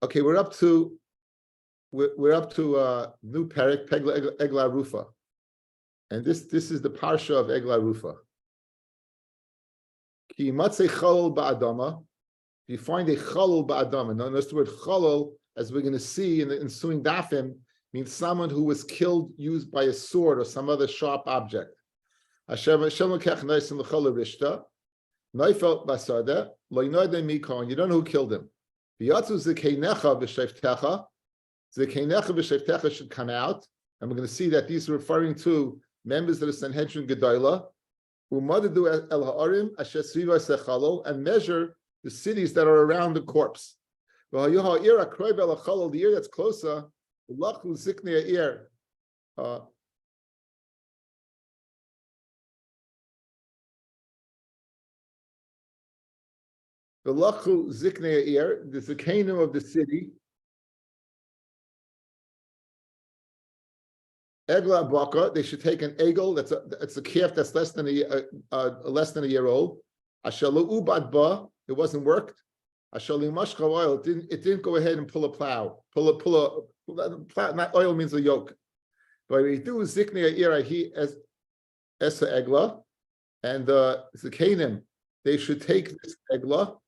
Okay, we're up to new parak Egla Rufa, and this is the parsha of Egla Rufa. Ki matzei chalal ba'adama. If you find a chalal ba'adama, notice the word chalal, as we're going to see in the ensuing dafim, means someone who was killed used by a sword or some other sharp object. Hashem lekech noisim l'chalal rishta, noifel basada, lo yinoidem mikon. You don't know who killed him. V'yatzu zekeinecha v'sheftecha. Zekeinecha v'sheftecha should come out, and we're going to see that these are referring to members of the Sanhedrin Gedolah, umadu el ha'arim asher sviva sechalol, and measure the cities that are around the corpse. The year that's closer, lachu ziknei ear. The lachu ziknei ear, the zikanim of the city. Egla baka, they should take an egel. That's a calf that's less than a year old. Ashalu ubad ba, it wasn't worked. Ashalu mashcha oil, it didn't go ahead and pull a plow. Pull a plow. Not oil means a yoke. But we do ziknei ira he as esa egla, and the zikanim, they should take this egla.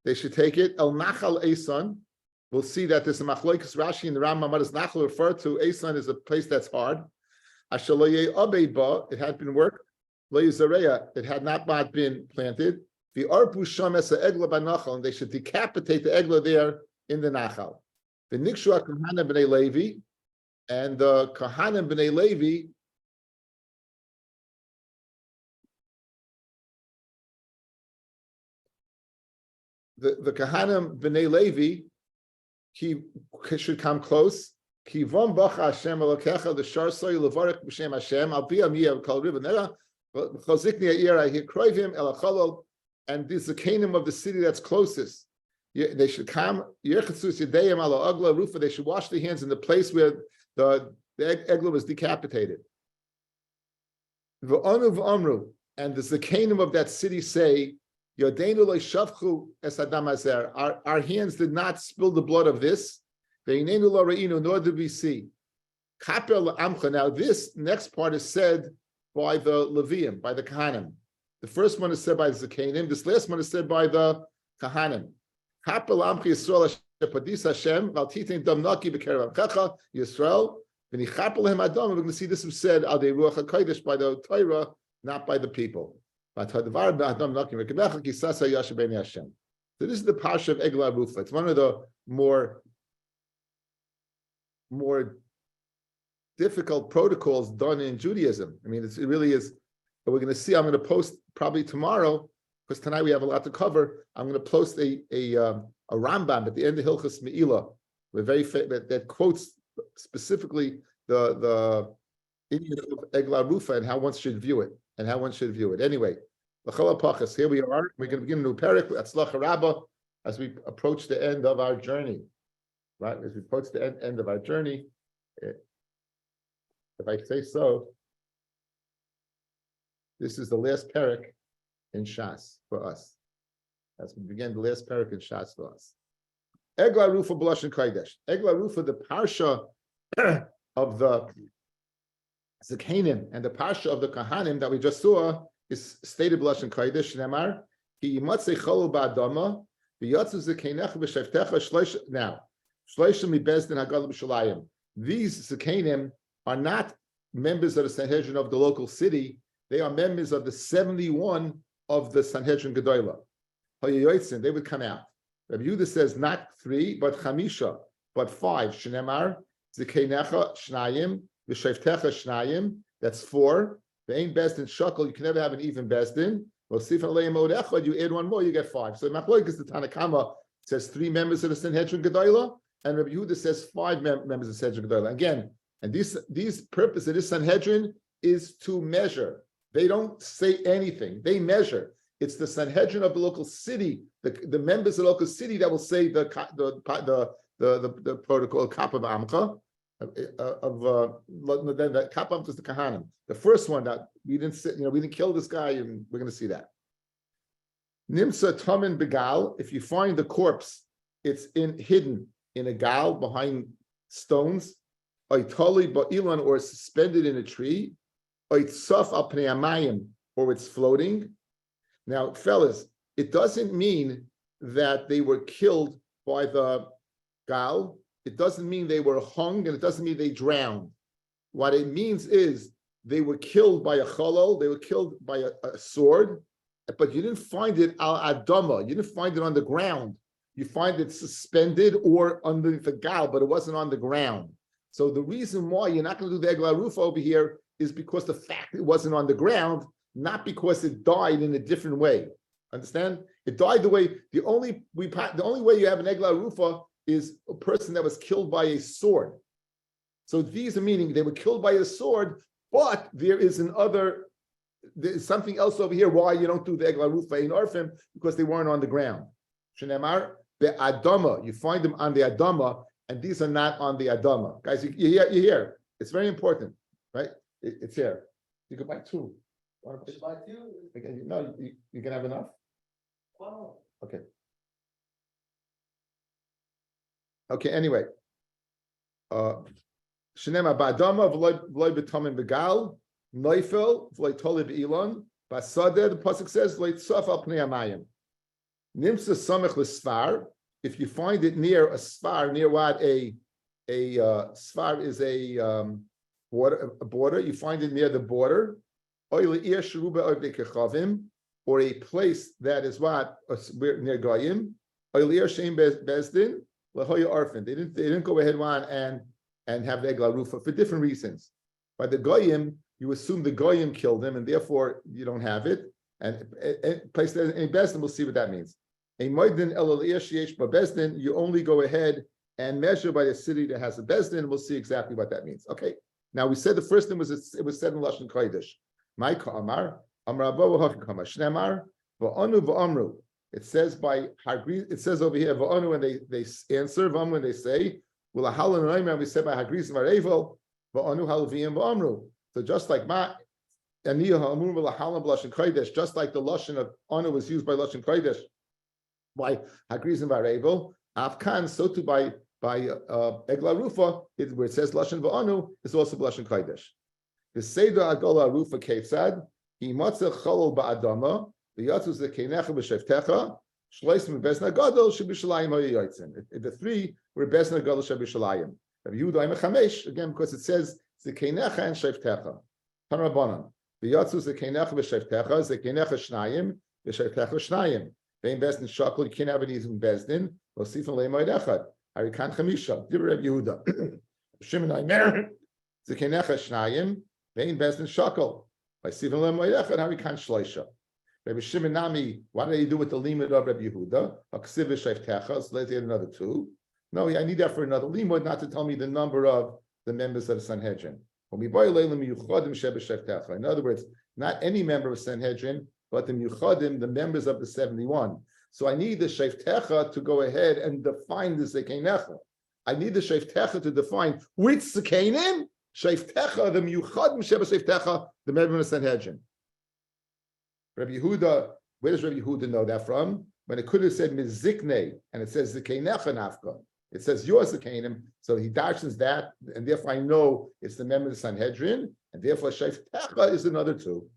They should take it el nachal esan. We'll see that there's a machloikas Rashi in the Rambam. What does nachal refer to? Esan is a place that's hard. Ashaloye abeba, it had been worked. Lo yizareya, it had not been planted. The arpu sham esa egla banachal, and they should decapitate the egla there in the nachal. The nikshua kahana b'nei Levi, and the kahana b'nei Levi. The Kahanim b'nei Levi, he should come close. Ki vom bacha Hashem elokecha l'shar soy levarech b'shem Hashem al pi amiyah kol ribbon nera chazikni ha'ira hikroivim el hachalol, and this is the kingdom of the city that's closest. They should come yerchatzus yedayim ala agla rufa. They should wash their hands in the place where the egla was decapitated. V'anu v'amru, and the kingdom of that city say, our hands did not spill the blood of this, nor did we see. Now this next part is said by the Levium, by the Kahanim. The first one is said by the Zakanim. This last one is said by the Kahanim. We're going to see this was said by the Torah, not by the people. So this is the parsha of Egla Rufa. It's one of the more difficult protocols done in Judaism. I mean, it really is. But we're going to see. I'm going to post probably tomorrow, because tonight we have a lot to cover. I'm going to post a Rambam at the end of Hilchos Me'ilah, that quotes specifically the Indian of Egla Rufa and how one should view it. Anyway, here we are. We're going to begin a new parak. Atzlacha Rabbah, as we approach the end of our journey. Right, as we approach the end of our journey, if I say so, this is the last parak in Shas for us. As we begin the last parak in Shas for us. Egla Rufa B'Lashon Kodesh. Egla Rufa, the parsha of the Zakanim and the parsha of the Kahanim that we just saw is stated B'Lashon Kodesh. Nemar ki yimatzei chalul ba'adama v'yatzu zakeinecha v'sheftecha shlosh. Now, shloshim mibezdin hagala b'shalayim. These Zakanim are not members of the Sanhedrin of the local city. They are members of the 71 of the Sanhedrin Gedolah. They would come out. Rabbi Yehuda says not 3, but chamisha, but 5. Shnemar zakeinecha shnayim. V'sheftecha shnayim, that's 4. The ain't best in shakel, you can never have an even best in. You add one more, you get 5. So Machlokas the Tanakama says 3 members of the Sanhedrin Gedolah, and Rabbi Yehuda says 5 members of the Sanhedrin Gedolah. Again, and these purpose of this Sanhedrin is to measure. They don't say anything; they measure. It's the Sanhedrin of the local city, the members of the local city that will say the protocol Kappa Amcha. The kapam is the kahanim. The first one that we didn't kill this guy, and we're going to see that. Nimsa tamin begal. If you find the corpse, it's hidden in a gal behind stones. Oitoli ba'ilan, or suspended in a tree. Oitsaf al pnei hamayim, or it's floating. Now, fellas, it doesn't mean that they were killed by the gal. It doesn't mean they were hung, and it doesn't mean they drowned. What it means is they were killed by a cholol, they were killed by a sword, but you didn't find it al adama, you didn't find it on the ground. You find it suspended or underneath the gal, but it wasn't on the ground. So the reason why you're not going to do the egla rufa over here is because the fact it wasn't on the ground, not because it died in a different way. Understand? It died the way the only way you have an egla rufa is a person that was killed by a sword. So these are meaning they were killed by a sword, but there's something else over here why you don't do the egla rufa in orphim, because they weren't on the ground. Shenemar the adama, you find them on the adama, and these are not on the adama. Guys, you hear? It's very important, right? It's here. You can buy two. Want to buy two? No, you can have enough. Wow. Okay. Okay. Anyway, Shenema ba'adama v'loy b'tamim begal noifel v'loy toli b'ilon ba'sadeh. The pasuk says v'loy tzaf al pnei hamayim. Nimsa samech l'sfar. If you find it near a sfar, near what a sfar is a border. You find it near the border, or a place that is what near goyim. They didn't go ahead and have the egla rufa for different reasons. By the goyim, you assume the goyim killed them, and therefore you don't have it. And place that in Bezdin, we'll see what that means. A moedin el sheyesh bezdin, you only go ahead and measure by a city that has a bezdin. We'll see exactly what that means. Okay. Now we said the first thing was it was said in Lashon Kodesh. My ka'amar, amar abo v'hachikama shnemar v'onu v'amru. It says by Hagriz. It says over here v'onu when they answer v'am when they say v'lahalan noimer. We said by Hagriz v'arevel v'onu halviyim v'amru. So just like ma aniyah ha'amur v'lahalan b'Lashon Kodesh, just like the lashon of onu was used by Lashon Kodesh by Hagriz and v'arevel, afkan so too by egla rufa, where it says lashon va'anu, is also lashon kodesh. The seder agola rufa ketzad imatzel cholol ba'adama v'yatzus lekenecha b'shevtecha shloisim b'bezna gadol shebishalayim hayoytzin. The three were bezna gadol shebishalayim. Rabbi Yehuda chamesh again because it says zekenecha and shevtecha. Tanrabanan v'yatzus lekenecha b'shevtecha zekenecha shnayim b'shevtecha shnayim. Vein bezdin shakol, you can't have it even bezdin. V'osifan le'moed echad. Harikan chamisha. Dibur Rabbi Yehuda. Shimon Aimer. Zekenecha shnayim. Vein bezdin shakol. V'osifan le'moed echad. Harikan shloisha. Rabbi Shimon Nami. What do you do with the limud of Rabbi Yehuda? Haksiv v'shevtecha. So let's add another two. No, I need that for another limud, not to tell me the number of the members of the Sanhedrin. In other words, not any member of Sanhedrin, but the Yuchadim, the members of the 71. So I need the Sheftecha to go ahead and define the Zekenecha. I need the Sheftecha to define which Zekenim, Sheftecha, the Yuchadim, Sheba Sheftecha, the member of the Sanhedrin. Rabbi Yehuda, where does Rabbi Yehuda know that from? When it could have said Mizikne, and it says Zekenecha Nafka. It says your Zekenim, so he darshens that, and therefore I know it's the member of the Sanhedrin, and therefore Sheftecha is another two.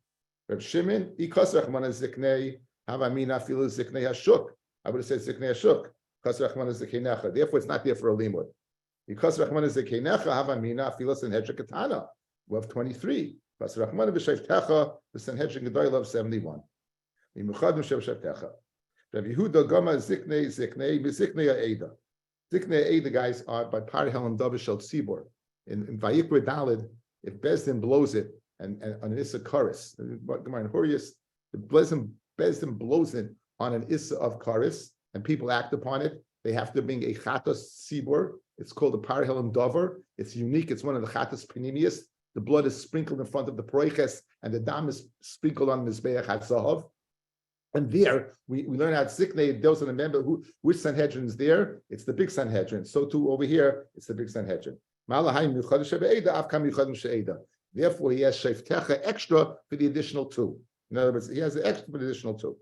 Reb Shimon, Ikas Rachman Ziknei, Havamina Filu Ziknei Hashuk. I would have said Ziknei Hashuk. Ikas Rachman Ziknecha. Therefore, it's not there for a limud. Ikas Rachman Ziknecha, Havamina Filu Sanhedrin Katana. We have 23. Ikas Rachman V'Shevtecha, the Sanhedrin Gedoyla of 71. Imuchadim Shevtecha. Rabbi Yehuda Gama Ziknei Miziknei Aida. Ziknei Aida guys are by Parihel and Davishel Tzibor. In Vayikra Dalid, if Bezdin blows it, and on an Issa Karis, the Bezdin blows it on an Issa of Karis, and people act upon it. They have to bring a Chatos Sibor. It's called a Parhelim Dover. It's unique. It's one of the Chatos Panimius. The blood is sprinkled in front of the Proiches, and the dam is sprinkled on Mizbeach HaZahav. And there, we learn how Ziknei, those are the member, which Sanhedrin is there? It's the big Sanhedrin. So too over here, it's the big Sanhedrin. Therefore, he has Sheftecha extra for the additional two. In other words, he has the extra for the additional two.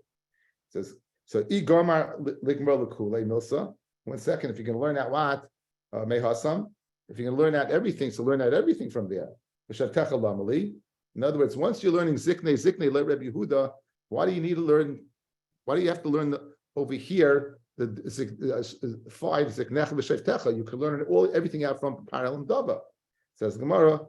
says so. Igomar ligmar lekule milsa. 1 second. If you can learn out what mehasam, if you can learn out everything, so learn out everything from there. In other words, once you're learning zikne let Rabbi Yehuda, why do you need to learn? Why do you have to learn over here the 5 ziknech v'shavtecha? You can learn everything out from parallel dava. Says Gemara,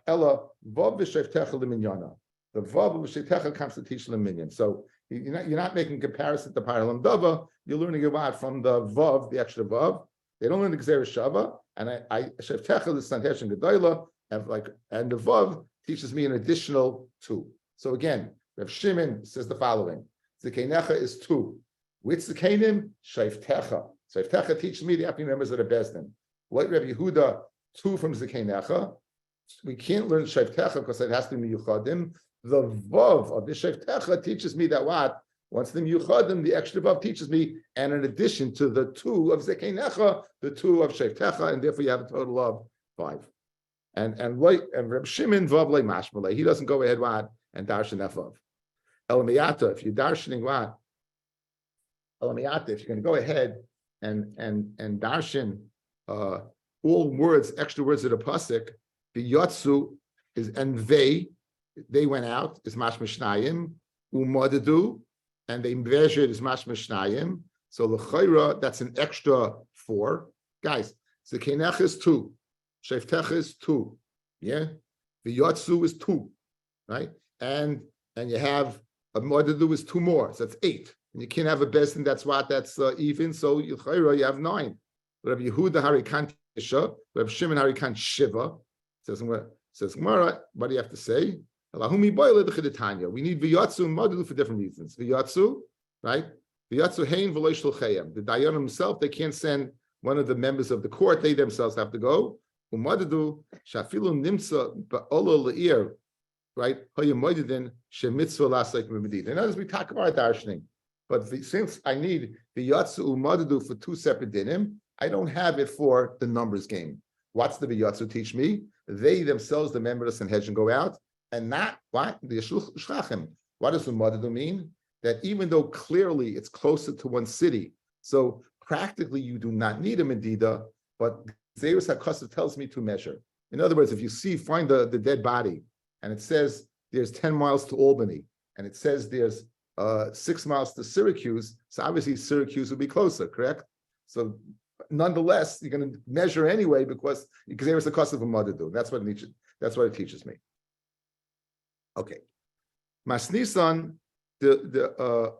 Ella vav v'shavtecha leminyana. The vav v'shavtecha comes to teach leminyan. So you're not making comparison to parallel dava. You're learning about from the vav, the extra vav. They don't learn the gzeres shava, and I shavtecha the sanhesh and gedola, and the vav teaches me an additional 2. So again, Rav Shimon says the following: Zikenecha is 2. Which Zikenim? Shavtecha. Shavtecha teaches me the happy members of the Bezdin. Like Rabbi Yehuda, 2 from Zikenecha. We can't learn Shavtecha because it has to be Miyuchadim. The vav of the Shavtecha teaches me that what? Once the Miyuchadim, the extra vav teaches me, and in addition to the 2 of Zikenecha, the 2 of Shavtecha, and therefore you have a total of 5. And Reb Shimon vav le mashmalei. He doesn't go ahead what and darshan that vav. Elamiyata, if you're darshaning what? Elamiyata, if you're going to go ahead and darshan all words, extra words of the pasuk, the yotsu is and they went out is mashma shnayim, umadadu, and they measured is mashma shnayim. So the chayra, that's an extra 4. Guys, the kenech is 2. Shavtecha is 2, yeah. The yotsu is 2, right? And you have a modadu is 2 more, so that's 8. And you can't have a bezdin that's even. So you have 9. Rabbi Yehuda harikan tisha, Rabbi Shimon harikan shiva. Says Gemara, what do you have to say? Elahumi boile d'chidetanya. We need v'yotsu and modadu for different reasons. V'yotsu, right? V'yotsu hein v'lo shluchayim. The dayan himself, they can't send one of the members of the court. They themselves have to go. Umadadu shafilu nimsa ba'olo le'ir, right? Hayamoidin shemitzvah lasek b'medid. In others, we talk about darshaning, but since I need the yatsu umadadu for 2 separate dinim, I don't have it for the numbers game. What's the yatsu teach me? They themselves, the members of the Sanhedrin, go out, and not what the shlachim. What does umadadu mean? That even though clearly it's closer to one city, so practically you do not need a medida, but Zeus HaKosav tells me to measure. In other words, if you find the dead body, and it says there's 10 miles to Albany, and it says there's 6 miles to Syracuse, so obviously Syracuse would be closer, correct? So nonetheless, you're going to measure anyway because Zeus HaKosav Umadadu. That's what it teaches me. Okay. Masnisan, the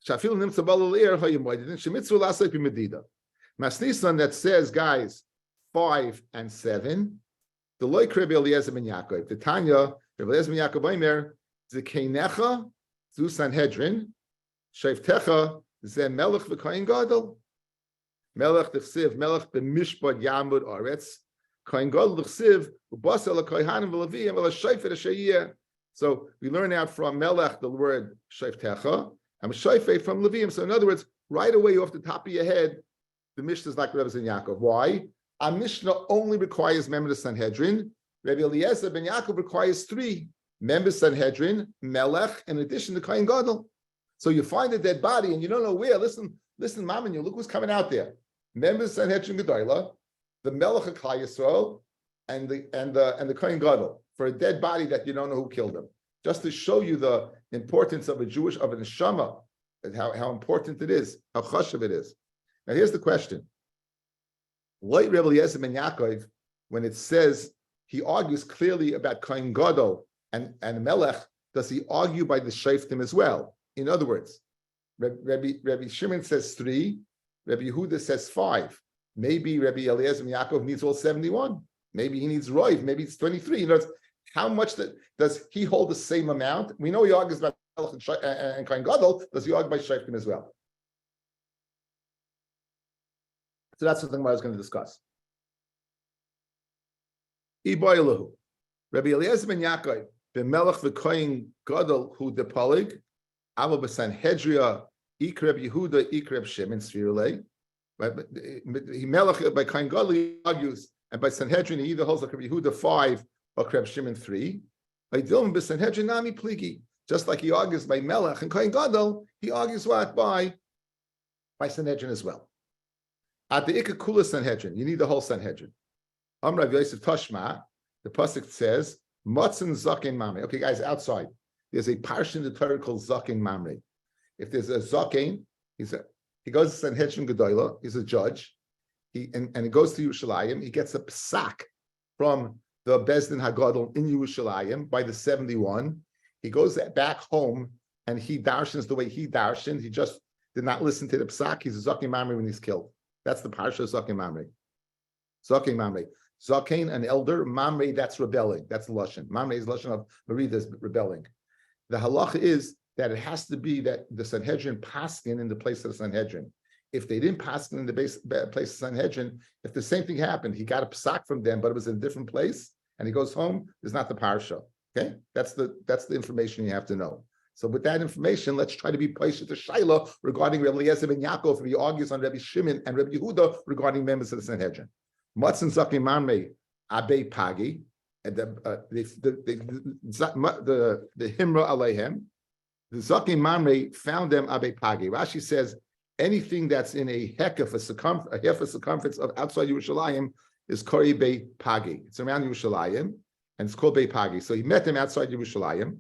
Shafil Nimtza Balal Ir Hayamoidin, Shemitzu Lasek B'Medida. Masnisan that says, guys, 5 and 7. The loik Rabbi Eliezer ben Yaakov. The Tanya, Rabbi Eliezer ben Yaakov Omer, Zekeinecha, Zu Sanhedrin, Shavtecha, Ze Melech v'Kohen Gadol. Melech d'chsiv, Melech b'mishpat Yamud Aretz, Kohen Gadol d'chsiv, Ubasel l'Kohanim v'Leviyim v'Lashayfer Shayir. So we learn out from Melech the word Shavtecha, and Shayfer from Leviyim. So in other words, right away off the top of your head, the Mishnah is like Rabbi ben Yaakov. Why? Our Mishnah only requires members of Sanhedrin. Rabbi Eliezer ben Yaakov requires 3 members of Sanhedrin, Melech, in addition to Kohen Gadol. So you find a dead body and you don't know where. Listen, Mamanu, look who's coming out there. Members of Sanhedrin Gedola, the Melech of Klal Yisrael, and the Kohen Gadol for a dead body that you don't know who killed him. Just to show you the importance of a neshama, and how important it is, how chashuv it is. Now here's the question. Like Rabbi Eliezer ben Yaakov, when it says he argues clearly about Kohen Gadol and Melech, does he argue by the Shaftim as well? In other words, Rabbi Shimon says 3, Rabbi Yehuda says 5. Maybe Rabbi Eliezer ben Yaakov needs all 71. Maybe he needs Roiv. Maybe it's 23. In other words, how much does he hold the same amount? We know he argues about Melech and Kohen Gadol. Does he argue by Shaftim as well? So that's something I was going to discuss. Iboilahu, Rabbi Eliezer ben Yaakov, b'melech v'koyin gadol hu depalig, avo b'sanhedria ikreb Yehuda ikreb Shimon svirulei. He melech by koyin gadol he argues, and by Sanhedrin he either holds like Rabbi Yehuda 5 or Kreb Shimon 3. By Dilma b'sanhedrin nami pligi. Just like he argues by Melech and Kohen Gadol, he argues what? By Sanhedrin as well. At the Ikka Kula Sanhedrin, you need the whole Sanhedrin. Rav Yosef Tashma, the pasuk says, Matzin Zaken Mamre. Okay, guys, outside. There's a parsha in the Torah called Zaken Mamre. If there's a Zaken, he goes to Sanhedrin Gedolah, he's a judge, and he goes to Yerushalayim, he gets a psak from the Bezdin Hagadol in Yerushalayim by the 71. He goes back home and he darshans the way he darshaned. He just did not listen to the psak. He's a Zaken Mamre when he's killed. That's the parsha of Zaken Mamre. Zaken Mamre. Zaken, an elder. Mamre, that's rebelling. That's Lashon. Mamre is Lashon of Maridas, rebelling. The halacha is that it has to be that the Sanhedrin paskin in the place of the Sanhedrin. If they didn't paskin in the place of Sanhedrin, if the same thing happened, he got a psak from them, but it was in a different place, and he goes home, it's not the parsha. Okay, that's the information you have to know. So with that information, let's try to be patient to Shaila regarding Rabbi Eliezer ben Yaakov. He argues on Rabbi Shimon and Rabbi Yehuda regarding members of the Sanhedrin. Matzin Zaken Mamre Abe Pagi, and the Himra Alehem, the Zaken Mamre found them Abe Pagi. Rashi says anything that's in a half a circumference of outside Yerushalayim is Kori Be Pagi. It's around Yerushalayim, and it's called Be Pagi. So he met them outside Yerushalayim.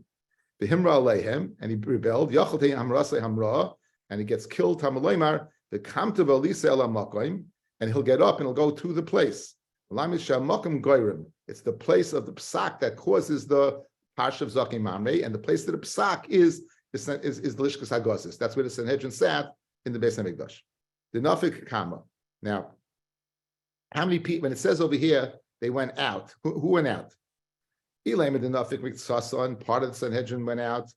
The Himra Alehem, and he rebelled. Yachaltei Hamrasei Hamra, and he gets killed. Tamaloymar the Kamtav Elisa El Makoim, and he'll get up and he'll go to the place. It's the place of the psak that causes the parsha of Zaken Mamre, and the place that the psak is the Lishkas Hagosis. That's where the Sanhedrin sat in the Beis Hamikdash. The Nafik Kama. Now, how many people? When it says over here they went out, who went out? Elaim the Nafik Miksason. Part of the Sanhedrin went out.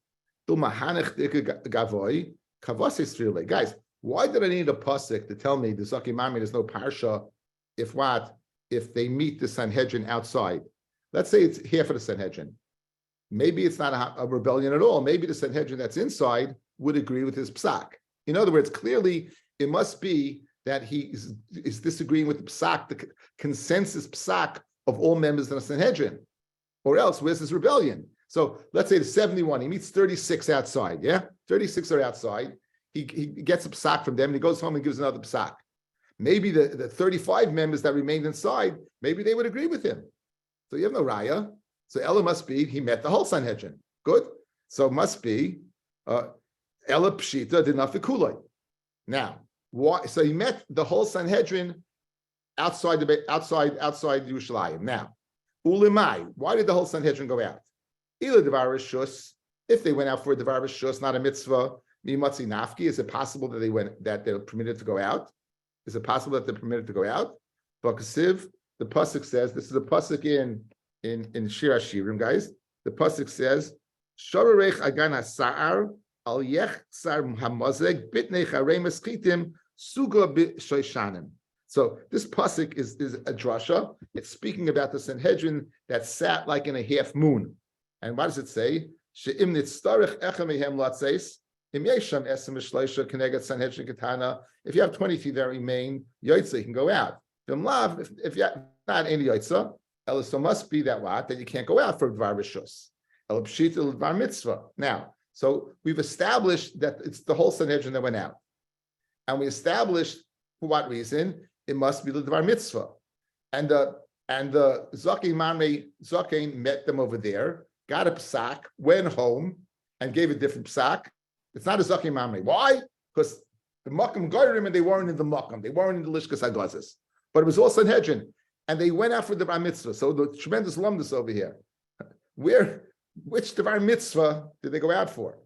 Guys, why did I need a pasuk to tell me the Zaken Mamre there's no parsha? If they meet the Sanhedrin outside, let's say it's half of the Sanhedrin. Maybe it's not a rebellion at all. Maybe the Sanhedrin that's inside would agree with his psak. In other words, clearly it must be that he is disagreeing with the psak, the consensus psak of all members of the Sanhedrin. Or else, where's his rebellion? So let's say the 71, he meets 36 outside, yeah? 36 are outside. He gets a psak from them and he goes home and gives another psak. Maybe the 35 members that remained inside, maybe they would agree with him. So you have no raya. So Ella must be, he met the whole Sanhedrin. Good. So it must be Ella Pshita did not fikuloi. Now, why? So he met the whole Sanhedrin outside Yerushalayim. Now, Ulimai, why did the whole Sanhedrin go out? Ila Devar Rishus, if they went out for a Devar Rishus, not a mitzvah, Mimatzi Nafki, is it possible that they're permitted to go out? Is it possible that they're permitted to go out? Bakasiv, the pasuk says, this is a pasuk in Shir Hashirim, guys. The pasuk says, Shorarech agana sa'ar al yech sar hamazeg bitnei charei meschitim suga b'shoishanim. So this pasuk is a drasha. It's speaking about the Sanhedrin that sat like in a half moon. And what does it say? She'im nitztarech echem mehem latzeis. If you have 23 that remain, Yoitza can go out. If you have not any Yoitza, so must be that you can't go out for Dvar Rishus. Dvar Mitzvah. Now, so we've established that it's the whole Sanhedrin that went out. And we established for what reason? It must be the Dvar Mitzvah. And the Zaken Mamre, Zaken met them over there, got a psak, went home, and gave a different psak. It's not a Zaken Mamre. Why? Because the Makam Goyrim and they weren't in the Makam. They weren't in the Lishkas Hagazis. But it was all Sanhedrin. And they went out for the Bar Mitzvah. So the tremendous lumdus over here. Which Devar Mitzvah did they go out for?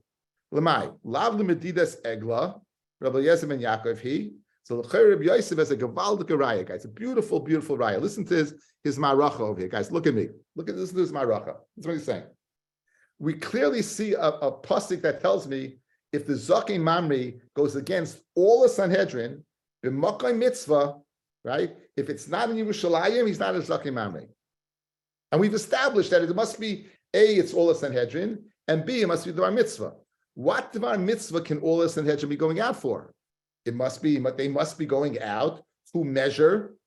Lamai. Lav Lemedidas Egla. Rabbi Eliezer ben Yaakov he. So the Rabbi Yosef has a Gavaldik raya, guys. A beautiful, beautiful raya. Listen to his maracha over here, guys. Look at me. Listen to his maracha. That's what he's saying. We clearly see a pasuk that tells me if the Zaken Mamre goes against all the Sanhedrin, b'makai mitzvah, right? If it's not in Yerushalayim, he's not a Zaken Mamre. And we've established that it must be A, it's all the Sanhedrin, and B, it must be Dvar Mitzvah. What Dvar Mitzvah can all the Sanhedrin be going out for? They must be going out to measure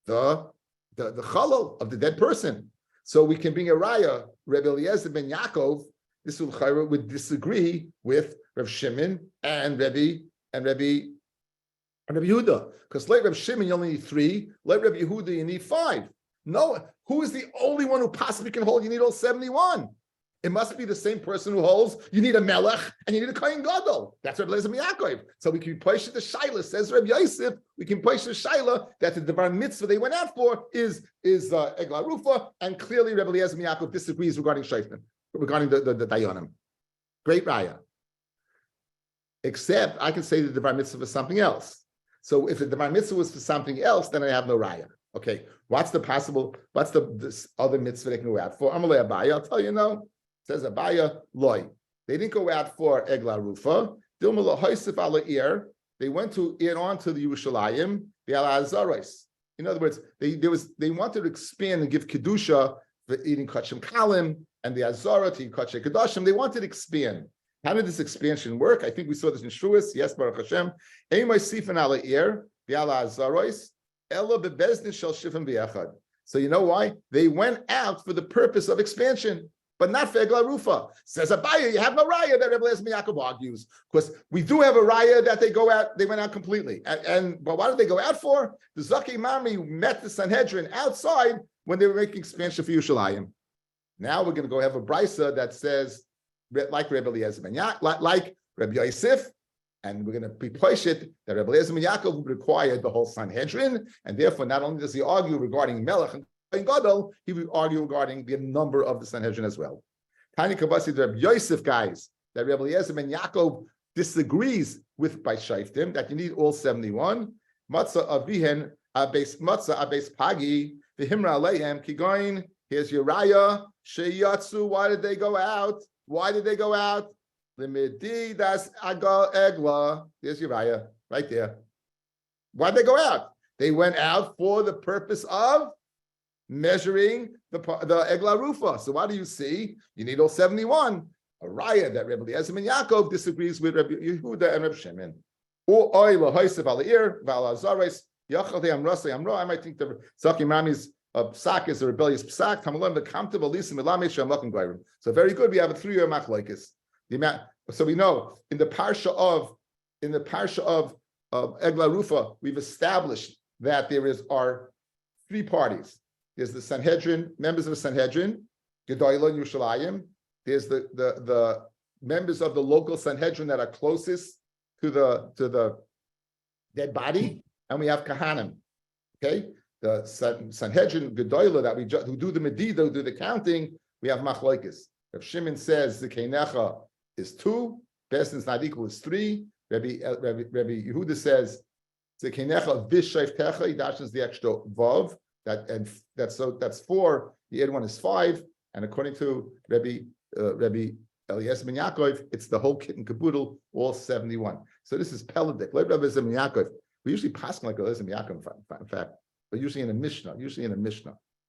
the chalal of the dead person. So we can bring a raya, Rabbi Eliezer ben Yaakov, this would disagree with Rav Shimon and Rabbi Yehuda. Because like Rav Shimon, you only need 3. Like Rabbi Yehuda, you need 5. No, who is the only one who possibly can hold? You need all 71. It must be the same person who holds. You need a melech and you need a kohen gadol. That's Rabbi Eliezer ben Yaakov. So we can place the shaila. Says Rabbi Yosef. We can place the shaila that the devar mitzvah they went out for is egla rufa, and clearly Rabbi Eliezer ben Yaakov disagrees regarding shayfin, regarding the dayanim. Great raya. Except I can say the devar mitzvah was something else. So if the devar mitzvah was for something else, then I have no raya. Okay, what's this other mitzvah they can go out for? Amalei Abaya, I'll tell you no. Says Abaya, loy. They didn't go out for egla rufa. Dilma lahoisif ala ir. They went to ir on to the Yerushalayim, the ala azaros. In other words, they wanted to expand and give kedusha for eating kachim kalim and the azara to eat kachim kedoshim. They wanted to expand. How did this expansion work? I think we saw this in Shuas. Yes, Baruch Hashem. Eimai sifan ala ir, the ala azaros. Ella bebezdin shel shifim biachad. So you know why? They went out for the purpose of expansion, but not for egla rufa. Says Abaya, you have no raya that Rebbe Eliezer ben Yaakov argues, because we do have a raya that they went out completely. But what did they go out for? The Zaki Mami met the Sanhedrin outside when they were making expansion for Yerushalayim. Now we're going to go have a brisa that says, like Rebbe Eliezer ben Yaakov, like Rebbe Yosef, and we're going to replace it that Rebbe Eliezer ben Yaakov required the whole Sanhedrin, and therefore not only does he argue regarding Melech and Gadol, he would argue regarding the number of the Sanhedrin as well. Tani Kabasi, the Rebbe Yosef guys, that Rebbe Eliezer ben Yaakov disagrees with by Shaiftim, that you need all 71. Matzah avihen abes pagi v'himra aleihem kigoin. Here's Uriah sheyatsu. Why did they go out? Limidi das agal egla. There's Uriah right there. Why did they go out? They went out for the purpose of measuring the egla rufa. So what do you see? You need all 71. A raya that Rebbe Eliezer ben Yaakov disagrees with Rabbi Yehuda and Rabbi Shimon. Or oil hoisev al ir val azares yachal amrasei amro. I might think the Zaki Mami's psak is a rebellious psak. Tamalim v'kamtiv alisim elamesh shamlakim gleirim. So very good. We have a 3-year machlokes. So we know in the parsha of egla rufa, we've established that there are 3 parties. There's the Sanhedrin, members of the Sanhedrin, Gedolah and Yerushalayim. There's the members of the local Sanhedrin that are closest to the dead body, and we have Kahanim. Okay, the Sanhedrin Gedolah who do the Medida, who do the counting, we have Machlokes. If Shimon says the Keinecha is 2, Beis is not equal is 3. Rabbi Yehuda says the Keinecha Vishayftecha, he dashes the extra vav. That's 4. The other one is 5, and according to Rabbi Eliezer ben Yaakov, it's the whole kit and caboodle, all 71. So this is Peladik. Like Rabbi Eliezer ben Yaakov, we usually pass like Eliezer ben Yaakov, in fact, but usually in a Mishnah,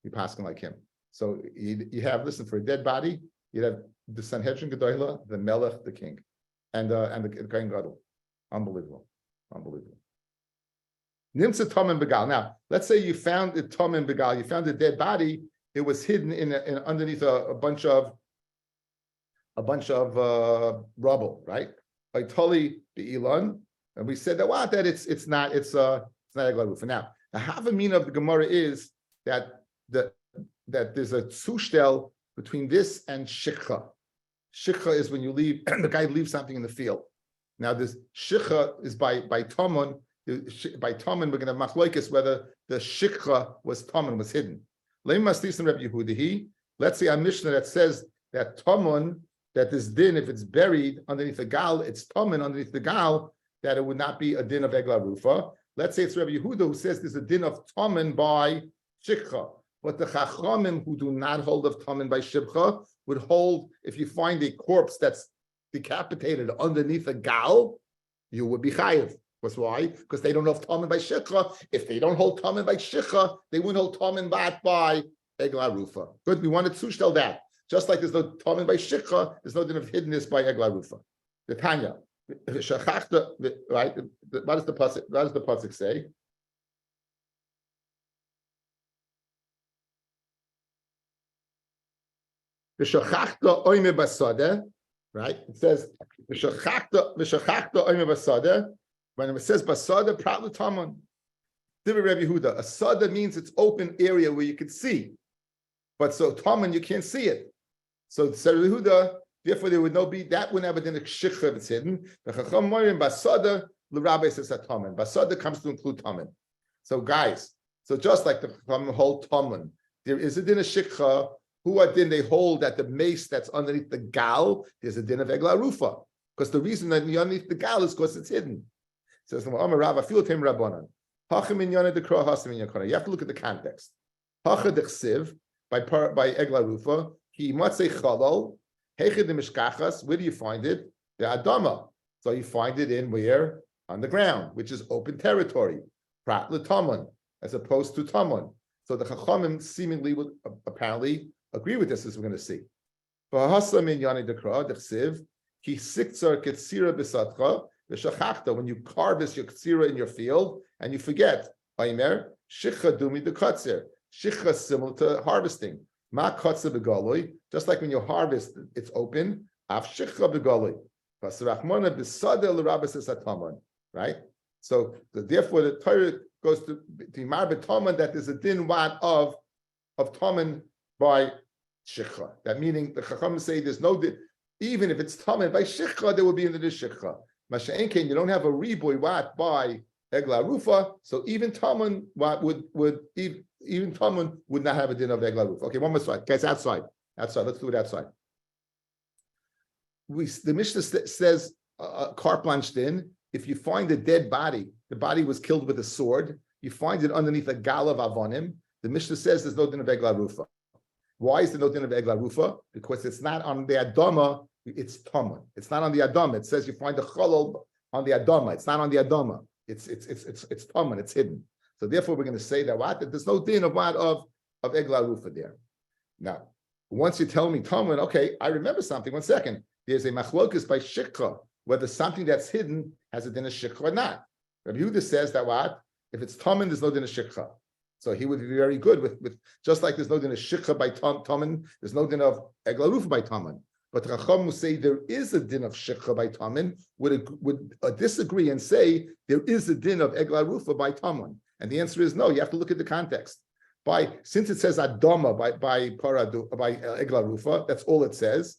we pass like him. So you have, listen, for a dead body, you have the Sanhedrin Gedolah, the Melech, the king, and the Kohen Gadol. Unbelievable. Nimtza Tom and Begal. Now, let's say you found it Tom and Begal. You found a dead body. It was hidden in underneath a bunch of rubble, right? Like Toli the Elon, and we said that it's not egla rufa. Now, the havamina of the Gemara is that there's a zushtel between this and shikha. Shikha is when you leave the guy leaves something in the field. Now, this shikha is by Tomon. By Tomon, we're going to have machlokes whether the shikha was Tomon, was hidden. Let's say a Mishnah that says that Tomon, that this din, if it's buried underneath the gal, it's Tomon underneath the gal, that it would not be a din of egla rufa. Let's say it's Rabbi Yehuda who says there's a din of Tomon by shikha. But the chachamim who do not hold of Tomon by shikha would hold, if you find a corpse that's decapitated underneath a gal, you would be chayiv. Because why? Because they don't hold Tamen by Shikha. If they don't hold Tamen by Shikha, they wouldn't hold Tamen by Egla Rufa. Good, we wanted to tell that. Just like there's no Tamen by Shikha, there's no din of hiddenness by Egla Rufa. The Tanya, right? What does the pasuk say? V'shachachta oime basada, right? It says v'shachachta oime basada. When it says basada, prat l'tamon. Divrei Rabbi Yehuda, a sada means it's open area where you can see, but so tamon you can't see it. So said Rabbi Yehuda, therefore there would no be that wouldn't have been a shikha if it's hidden. The chacham morim basada l'Rabbi says that tamon. Basada comes to include tamon. So guys, so just like the chacham hold tamon, there is a din of shikha. Who are din they hold that the mace that's underneath the gal, there's a din of egla rufa. Because the reason that underneath the gal is because it's hidden. Says the Amar Rav, I feel it him Rabbanan. You have to look at the context. Hacha dechsiv by egla rufa. He might say chalal. Hechid the mishkachas. Where do you find it? The adama. So you find it in where? On the ground, which is open territory. Prat l'tamon, as opposed to tamon. So the chachamim seemingly would apparently agree with this, as we're going to see. When you harvest your ksira in your field and you forget, Aimer, shicha dumi de katzir. Shicha is similar to harvesting. Ma katzir begaloi, just like when you harvest, it's open. Af shicha begaloi. Right? So therefore the Torah goes to Timar b'Taman that there's a din wat of Taman by Shikha. That meaning the Chacham say there's no din, even if it's Taman by Shikha, there will be in the Shikha. Masha'enkein, you don't have a riboy wat by Egla Rufa, so even Taman would even Taman would not have a din of Egla Rufa. Okay, one more slide. Guys, outside. Let's do it outside. The Mishnah says carte blanche din. If you find a dead body, the body was killed with a sword, you find it underneath a gal of avonim, the Mishnah says there's no din of egla rufa. Why is there no din of egla rufa? Because it's not on the adama, it's tamon. It's not on the adama. It says you find the cholol on the adama. It's not on the adama. It's tamon. It's hidden. So therefore, we're going to say that that there's no din of egla rufa there. Now, once you tell me tamon, okay, I remember something. 1 second. There's a machlokus by shikha, whether something that's hidden has a din of shikha or not. Rabbi Yehuda says that if it's tamen, there's no din of shikha. So he would be very good with just like there's no din of shikha by tamen, there's no din of egla rufa by tamen. But Chacham will say there is a din of shikha by tamen, would disagree and say there is a din of egla rufa by tamen. And the answer is no. You have to look at the context. Since it says adama by egla rufa, that's all it says.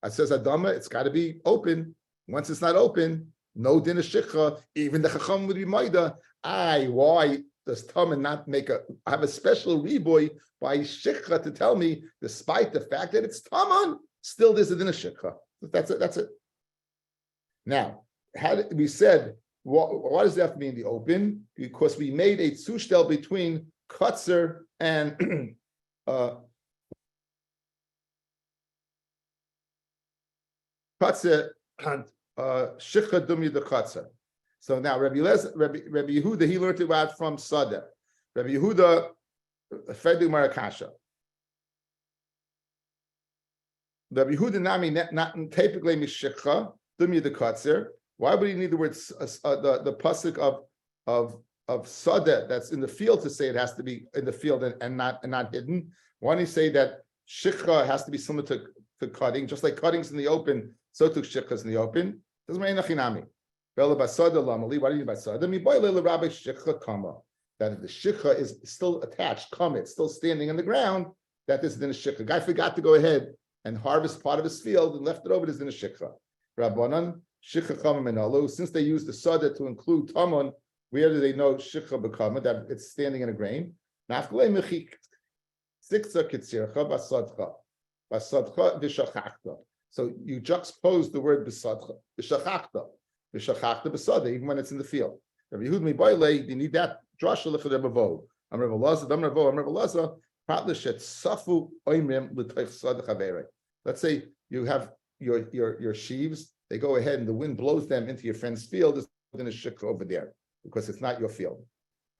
It says adama, it's got to be open. Once it's not open, no din of shikha. Even the chacham would be maida. Why does Taman not have a special riboy by shikha to tell me, despite the fact that it's Taman, still there's a din of shikha. That's it. Now, we said, why does it have to be in the open? Because we made a tzushtel between kotzer and kotzer and shikha dumi de kotzer. So now Rabbi Yehuda, he learned it out from Sotah. Rabbi Yehuda, Fedu Marakasha. Rabbi Yehuda nami not typically mishikha dumi de kotzer. Why would he need the word the pasuk of Sotah that's in the field to say it has to be in the field and not hidden? Why don't he say that shikha has to be similar to cutting, just like cutting's in the open, so too shikha's in the open. Doesn't mean nachinami. Why do you mean by Sotah? That if the shikha is still attached, it's still standing on the ground, that this is in a shikha. The guy forgot to go ahead and harvest part of his field and left it over, this is in a shikha. Rabbanan, shikha kama menalu. Since they use the Sotah to include tamon, where do they know shikha bekama, that it's standing in a grain? Nafkalei mechik siksa kitzircha basadcha v'shachachta. So you juxtapose the word b'sadcha v'shachachta b'sada, even when it's in the field. Rabbi Yehuda mibayle, you need that drasha l'chadebavo. I'm Rabbi Laza, pratlishet safu oimrim l'toich sad chavere. Let's say you have your sheaves. They go ahead and the wind blows them into your friend's field. There's in a shikha over there because it's not your field.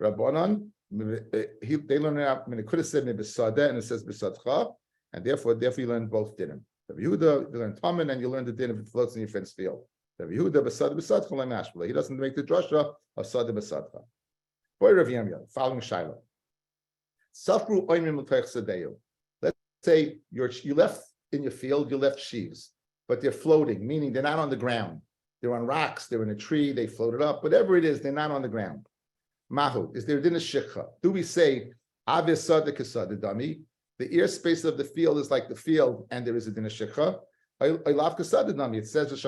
Rabbanan, they learn it out. I mean, it could have said b'sada and it says b'sadcha, and therefore you learn both dinim. Rabbi Yehuda, you learn tamen and you learn the din if it floats in your friend's field. Rabbi Yehuda b'sada l'mashbala. He doesn't make the drasha of sada b'sadcha. Boy, Rav Yamya, following Shiloh. Safru oimim l'toich sadeyu. Let's say you left in your field, you left sheaves, but they're floating, meaning they're not on the ground. They're on rocks, they're in a tree, they floated up, whatever it is, they're not on the ground. Mahu, is there din a shikha? Do we say, Avis Sotah Kesotah dami? The airspace of the field is like the field, and there is a din a shikha. It says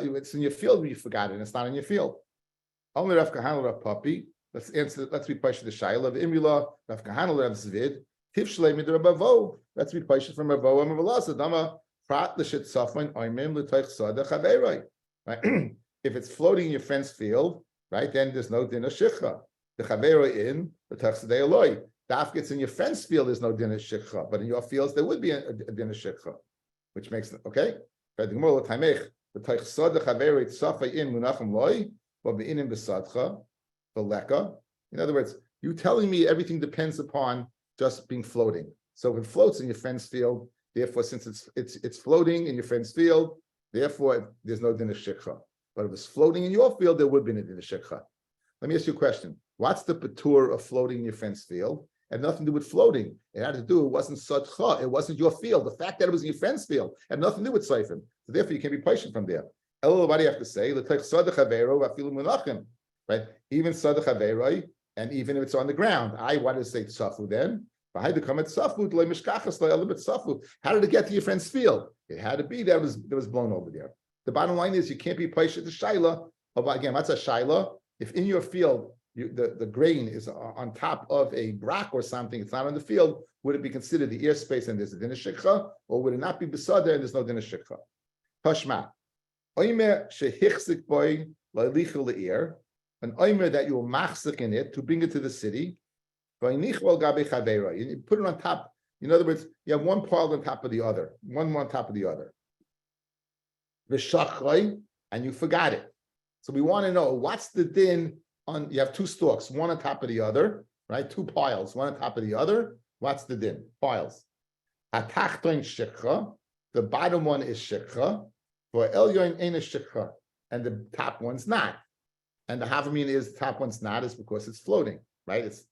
it's in your field, but you forgot it, and it's not in your field. Only Rav Kahana Rav Papi. Let's answer. Let's be patient. The Shaila of Imula Rav Kahana Rav Zvid. Tifshlei mid Rabavo. Let's be patient from Rabbo and Ravalasa Dama Prat l'shit Safin Oimim l'toich Sotah Chaveroi. Right. If it's floating in your friend's field, right, then there's no din of shikha. The Chaveroi in the toich Sadei Eloi. Daf gets in your friend's field, there's no din of shikha, but in your fields there would be a din of shikha, which makes it okay. The toich Sotah Chaveroi Tzafay in Munachim Loi. In other words, you telling me everything depends upon just being floating. So if it floats in your friend's field, therefore, since it's floating in your friend's field, therefore there's no din of shikha. But if it's floating in your field, there would be a din of shikha. Let me ask you a question. What's the patur of floating in your friend's field? It had nothing to do with floating. It had to do, it wasn't Sotah, it wasn't your field. The fact that it was in your friend's field had nothing to do with Seifim. So therefore you can be patient from there. What do you have to say? Right? Even Sotah Chaveroi, and even if it's on the ground, I want to say Tzafu then. How did it get to your friend's field? It had to be that was blown over there. The bottom line is you can't be patient to Shaila. Again, what's a Shaila? If in your field the grain is on top of a rock or something, it's not on the field, would it be considered the airspace and there's a din of shikha, or would it not be besada and there's no din of shikha? Tashma. Oimer shehichzik boy la'lichul le'ir, an oimer that you will machzik in it to bring it to the city. V'inichol gabe chaveira. You put it on top. In other words, you have one pile on top of the other, one on top of the other. V'shachroi, and you forgot it. So we want to know what's the din on. You have two stalks, one on top of the other, right? Two piles, one on top of the other. What's the din? Piles. Hatachton shikha. The bottom one is shikha. For elyon ain't a shikha, and the top one's not. And the havamin is the top one's not is because it's floating, right? It's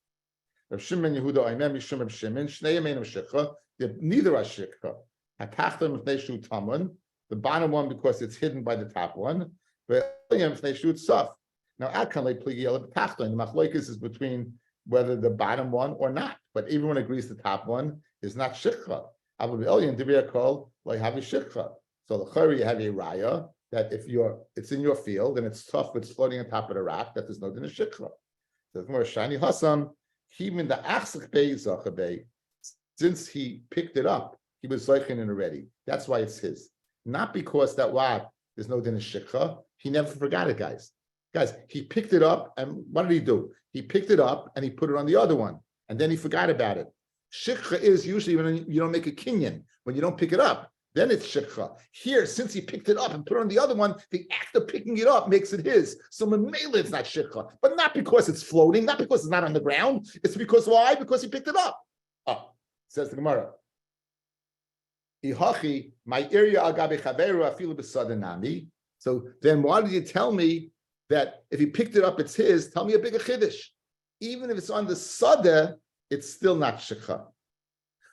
Rav Shimon Yehuda Oimem Yishum Rav Shimon Shnei Ein Shikha. Neither are shikha. Hatachton Mfnei Shu Tamun. The bottom one because it's hidden by the top one. But elyon Mfnei Shu Tzaf. Now Akanle Pligi El Hatachton. The machlokes is between whether the bottom one or not. But everyone agrees the top one is not shikha. Abu elyon Dibir Kol Lo Havi Shikha. So the chari, you have a raya that if it's in your field and it's tough, it's floating on top of the rock, that there's no din of shikha. So more shiny hasam, even the achsach bei, since he picked it up, he was zeichen in already. That's why it's his. Not because that there's no din of shikha. He never forgot it, guys. Guys, he picked it up, and what did he do? He picked it up and he put it on the other one, and then he forgot about it. Shikha is usually when you don't make a kinyan, when you don't pick it up. Then it's shikha. Here, since he picked it up and put it on the other one, the act of picking it up makes it his. So memela it's not shikha, but not because it's floating, not because it's not on the ground. It's because why? Because he picked it up. Says the Gemara. Ihachi, my area agabe chaveru afilu b'sada nami. So then why did you tell me that if he picked it up, it's his? Tell me a bigger chiddush. Even if it's on the sada, it's still not shikha.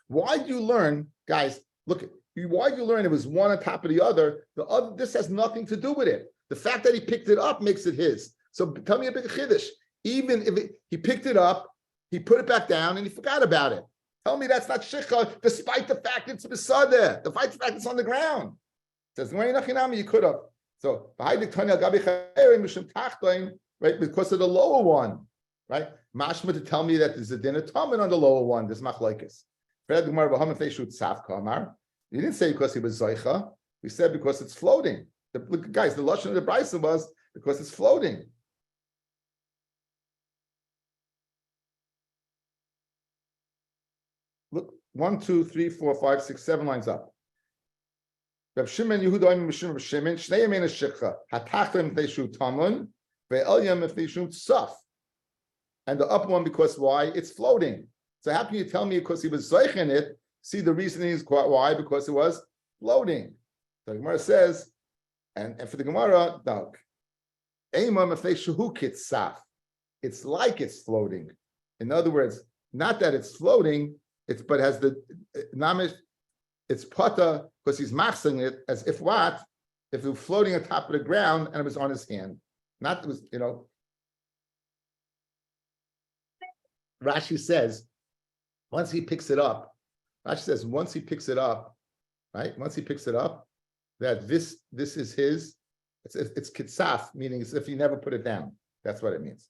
Why do you learn, guys? Look, why do you learn it was one on top of the other? The other, this has nothing to do with it. The fact that he picked it up makes it his. So tell me a big chiddush. Even if he picked it up, he put it back down and he forgot about it. Tell me that's not shikha, despite the fact it's besada, despite the fact it's on the ground. It says, you could have. So, right, because of the lower one, right? Mashma to tell me that there's a din of tamen on the lower one, there's machlokes. You didn't say because he was Zoicha. We said because it's floating. Look, guys, the lashon of the Bryson was because it's floating. Look, 1, 2, 3, 4, 5, 6, 7 lines up. Rav Shimon Yehuda Mishum Rav Shimon Shnei Ein Shikha Hatachtem Teishu Tamun VeElyam Teishu Tzaf. And the upper one because why? It's floating. So how can you tell me because he was Zoich in it? See, the reasoning is quite why, because it was floating. The Gemara says, and for the Gemara, no. It's like it's floating. In other words, not that it's floating, It's but has the namish. It's pata because he's machzing it as if what? If it was floating on top of the ground and it was on his hand. Not it was, Rashi says, once he picks it up, Rashi says, once he picks it up, right? Once he picks it up, that this is his, it's kitsaf, meaning as if he never put it down. That's what it means.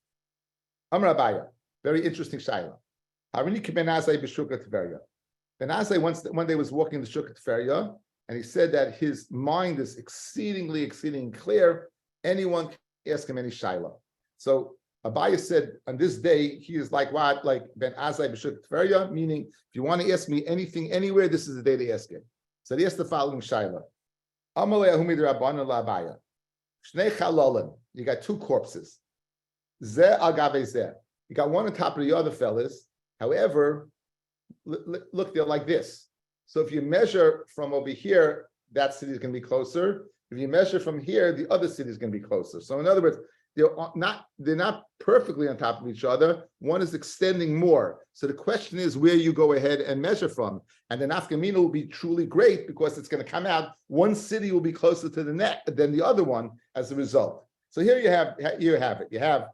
Amar Abaya, very interesting shayla. Harini Ben Azai b'shuka Tveria. Ben Azai one day was walking the Shuk Tveria, and he said that his mind is exceedingly clear. Anyone can ask him any shayla. So Abaya said, on this day, he is like what? Like Ben Azai b'shuk Tveria, meaning if you want to ask me anything anywhere, this is the day to ask it. So he asked the following shayla. Amalei ahumi d'Rabbanan la'Abaya. Shnei chalolim. You got two corpses. Zeh agave zeh. You got one on top of the other, fellas. However, look, they're like this. So if you measure from over here, that city is going to be closer. If you measure from here, the other city is going to be closer. So in other words, they're not perfectly on top of each other. One is extending more. So the question is where you go ahead and measure from. And the nafkamina will be truly great because it's going to come out. One city will be closer to the net than the other one as a result. So here you have it. You have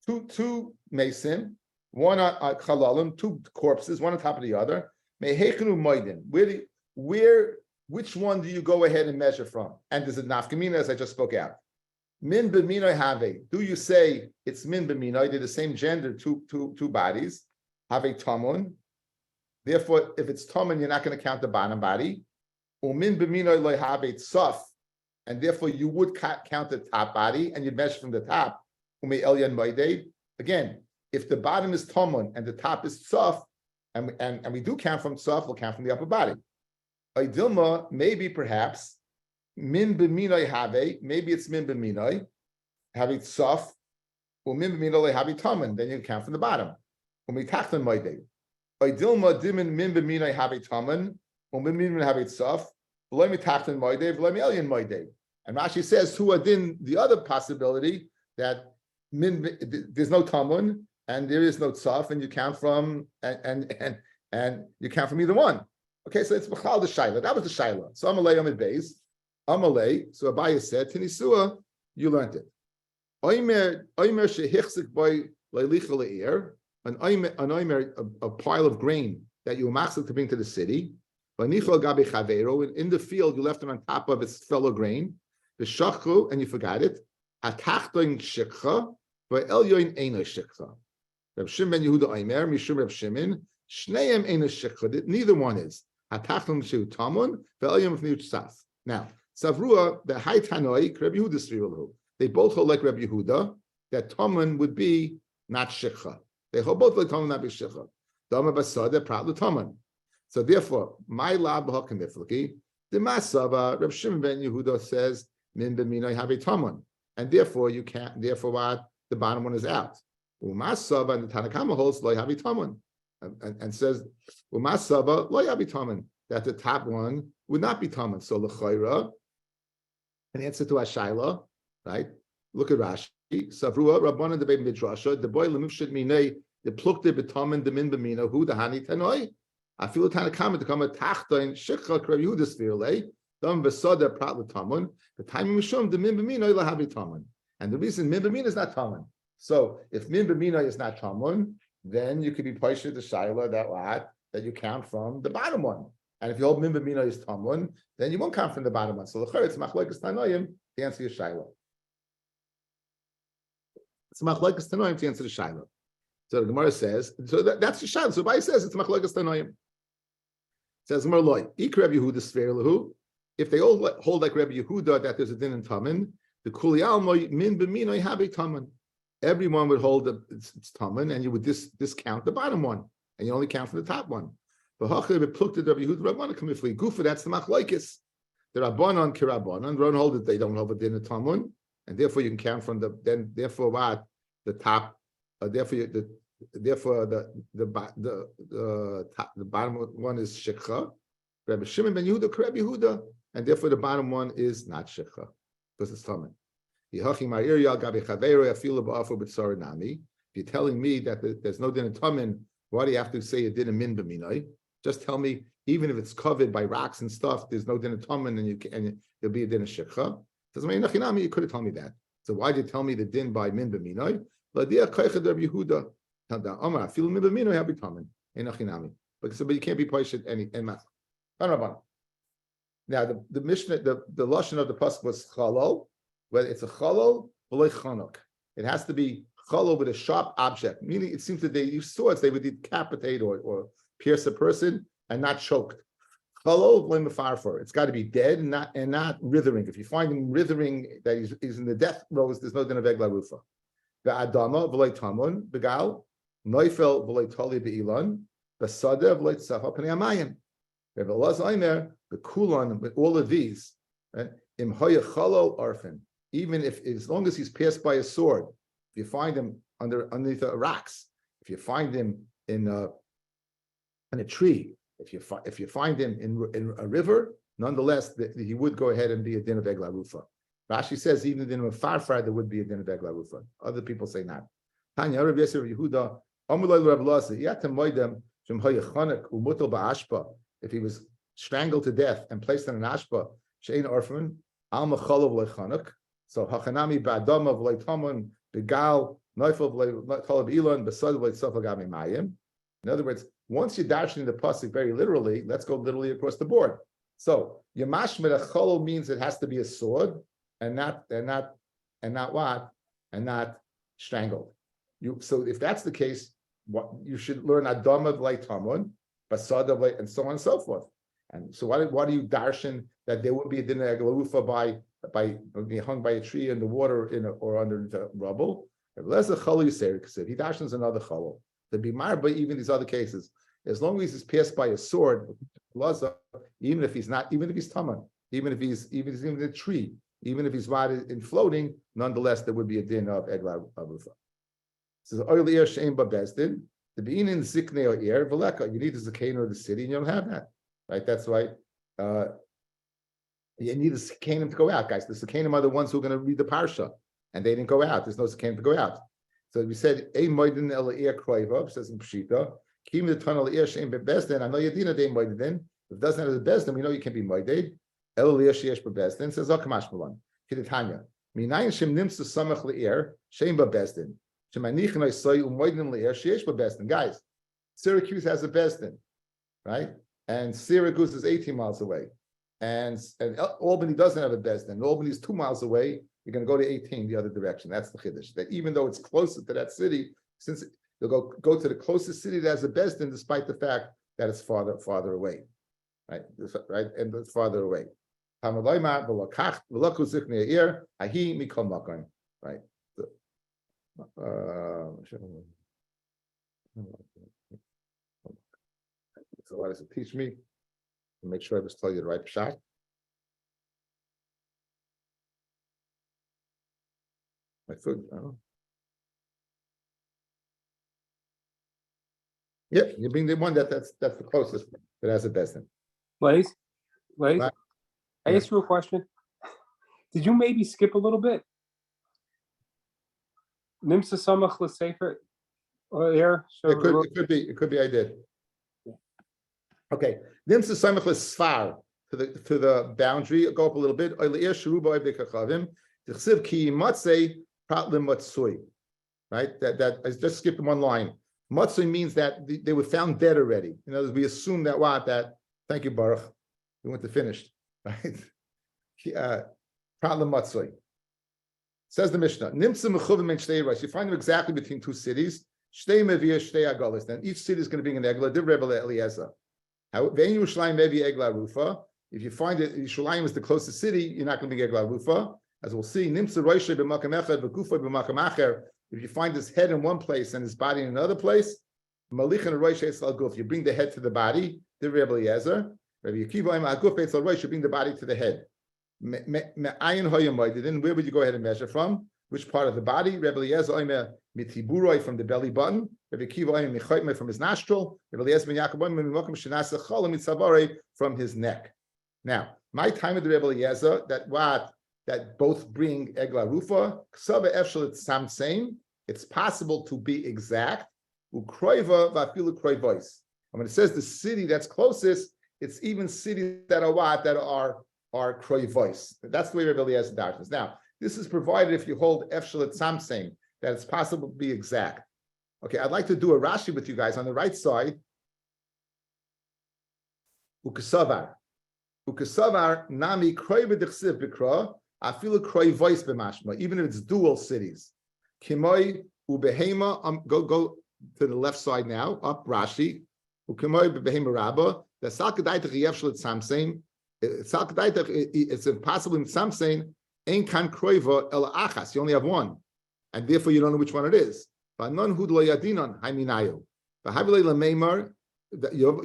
two mason, one on chalalim, two corpses, one on top of the other. Which one do you go ahead and measure from? And there's a nafkamina, as I just spoke out. Min b'minoi have. Do you say it's min b'minoi? They're the same gender, two bodies. Have a tamun. Therefore, if it's tamun, you're not going to count the bottom body. Umin b'minoi lo have a tzaf, and therefore you would count the top body and you'd measure from the top. Umi elyan moedei. Again, if the bottom is tamun and the top is tzaf, and we do count from tzaf, we'll count from the upper body. Dilma, maybe perhaps. Min b'minoi have, maybe it's min b'minoi, have it sof, or min b'minoi have it tamen, then you count from the bottom. Umitachtan moedei. Dilma dimin min b'minoi have it tamen, or min b'minoi have it sof, v'lo mitachtan moedei, v'lo mi'elyon moedei. And Rashi says to adin the other possibility that there's no tamen and there is no tzof, and you count from and you count from either one. Okay, so it's b'chal the shayla. That was the shayla. So Amalei Amid Beis. Amalei, so Abaya said, Tinisua, you learned it. Oimer shehichzik boy leilicha le'ir, an oimer, a pile of grain that you machzik to bring to the city. V'nichol gabi chavero, in the field you left it on top of its fellow grain. V'shachchu, and you forgot it. Atachtoin shikcha, v'elyoin eino shikcha. Reb Shimon ben Yehuda oimer, mishum Reb Shimon, shneim eino shikcha. Neither one is. Atachtoin shu tamun, v'elyoin v'niut saf. Now, Savrua, the High Tanoi, Rabbi Yehuda, they both hold like Rabbi Yehuda, that Toman would be not Shikha. They hold both like Toman, not be Shikha. Dama Basada, proud Toman. So therefore, my lab Hakaniflaki, the Masava, Rabbi Shimon ben Yehuda says, Min b'minoi have a Toman. And therefore, you can't, therefore what? The bottom one is out. Umasava and the Tanakama holds Loi have a Toman. And says, Umasava, Loi have a Toman. That the top one would not be Toman. So L'chayra, an answer to Ashayla, right? Look at Rashi. Savrua, Rabbanan the Beit Midrasha, the boy Lemufshid Minei, the Plukte Betoman, the Min Bemina, who the Hani Tanoi. I feel Tanakama to come at Tachta in Shikha Kravyuda Sphere, Dom Besoda Prat Lataman, the time Mishum, the Min Bemina, Lahabi Taman. And the reason Min Bemina is not Taman. So if Min Bemina is not Taman, then you could be Paisha the Shaila that you count from the bottom one. And if you hold min b'mina is tamun, then you won't count from the bottom one. So the it's machlokes tanoim to answer your shayla. It's machlokes tanoim to answer the shayla. So the Gemara says, so that's the shayla. So Bai says it's machlokes tanoim. Says Gemara loy ik Rabbi Yehuda sfer lehu. If they all hold like Rabbi Yehuda that there's a din in tamun, the kuliyal min b'mina have a tamun. Everyone would hold it's tamun, and you would discount the bottom one, and you only count from the top one. But that's the machlokes. The Rabbanon kirabanon don't hold it. They don't hold it in the tamun, and therefore you can count from the. Then therefore what the top. Therefore the bottom one is shikha. Rabbi Shimon ben Yehuda Rabbi Yehuda, and therefore the bottom one is not shikha because it's tamun. If you're telling me that there's no din in tamun Why do you have to say a din of min b'minoi? Just tell me, even if it's covered by rocks and stuff, there's no din of taman, and there'll be a din of shikha. Doesn't mean nachinami. You could have told me that. So why did you tell me the din by min b'minoi? L'diach koichad Rabbi Yehuda. Amar feel min b'minoi have taman. Nachinami. But you can't be punished any and math. Now the Mishnah, the lashon of the pasuk was chalol. Whether it's a chalol or chanuk, it has to be chalol with a sharp object. Meaning, it seems that they use swords. They would decapitate or pierce a person and not choked. Chalol blame farfar. It's got to be dead and not writhing. If you find him writhing, that he's in the death throes, there's no din of egla rufa. The adama v'lei tamun begal noifel v'lei tali be'ilan b'sadeh v'lei tzafa pnei amayim. Rabbi Elazar the kulon with all of these, right? Im hoya chalol arfin. Even if, as long as he's pierced by a sword, if you find him underneath the rocks, if you find him in a tree, if you find him in a river, nonetheless, he would go ahead and be a din of egla rufa. Rashi says even in a farfar there would be a din of egla rufa. Other people say not. Tanya Rav Yosef Yehuda Amulay Rav Elazar Yatem Moedem Shem Hoya Chanak Umutal Ba'ashpa. If he was strangled to death and placed in an ashpa, she'ein orphan al mechalov lechanak. So hachanami ba'adama v'leitamun begal neifel v'leitalav ilan besad v'leitsafagami mayim. In other words, once you're dashing the pasuk very literally, let's go literally across the board. So yamash medachol means it has to be a sword and not strangled. So if that's the case, what you should learn adama v'leitamun, basada and so on and so forth. And so why do you darshan that there would be a din of egla by being hung by a tree in the water or under the rubble? If less a chalul yiseri, he darshans another chalul. The bimar by even these other cases, as long as he's pierced by a sword, even if he's taman, even if he's in a tree, even if he's rotted in floating, nonetheless there would be a din of egla rufa. Says oil ear shein babezdin. The bein in zikne or ear veleka. You need the zakain or the city, and you don't have that, right? That's why you need the zakanim to go out, guys. The zakanim are the ones who are going to read the parsha, and they didn't go out. There's no zakanim to go out. So we said a moedin el ear kroiva says in pshita. Kim the tunnel ear shein bebezdin. I know yadina de moedin. If it doesn't have the bezdin, we know you can be moedin. El ear sheyesh bebezdin says okamash malan. Kiditanya. Minayin shem nims to samach le'er shein bebezdin. Guys, Syracuse has a Besdin, right? And Syracuse is 18 miles away. And Albany doesn't have a Besdin. Albany is 2 miles away. You're going to go to 18 the other direction. That's the Chiddush. That even though it's closer to that city, since you'll go to the closest city that has a Besdin, despite the fact that it's farther away, right? And it's farther away. Right? So what does it teach me? To make sure I just tell you the right shot. My food. Yep, you're being the one that's the closest that has the best in. Blaze, I asked you a question. Did you maybe skip a little bit? Nimsa samach l'sefer air. It could be. I did. Okay. Nimsa samach l'sfar to the boundary. Go up a little bit. Right. That I just skipped one line. Matzui means that they were found dead already. In other words, we assume that thank you, Baruch. We went to finished. Right. Pratlim matzui. Says the Mishnah, you find them exactly between two cities. Then each city is going to be an egla. If you find that Yerushalayim is the closest city, you're not going to be egla rufa. As we'll see, if you find his head in one place and his body in another place, you bring the head to the body. You bring the body to the head. Then where would you go ahead and measure from? Which part of the body? Rabbi Eliezer from the belly button. Rabbi Kiva from his nostril. Rabbi Eliezer from his neck. Now, my time of the Rabbi Eliezer that both bring egla rufa. It's possible to be exact. ukroiva vafilu kroivos. And when it says the city that's closest, it's even cities that are what? That are kroivos. That's the way Rabbi Eliezer dashes. Now, this is provided if you hold efshalat samsing, that it's possible to be exact. Okay, I'd like to do a Rashi with you guys on the right side. Ukesavar nami kroiva dechsiv bikra afilu kroivos b'mashma. Even if it's dual cities. Kimoi ubehema. Go to the left side now. Up Rashi. Ukimoi bebehema rabba. The salkadaitach yevshlet samsein. Salkadaitach. It's impossible in samsein. Ein kan kroiva el achas. You only have one, and therefore you don't know which one it is. But non hud lo yadinon haiminayu. But havilei lameimar. You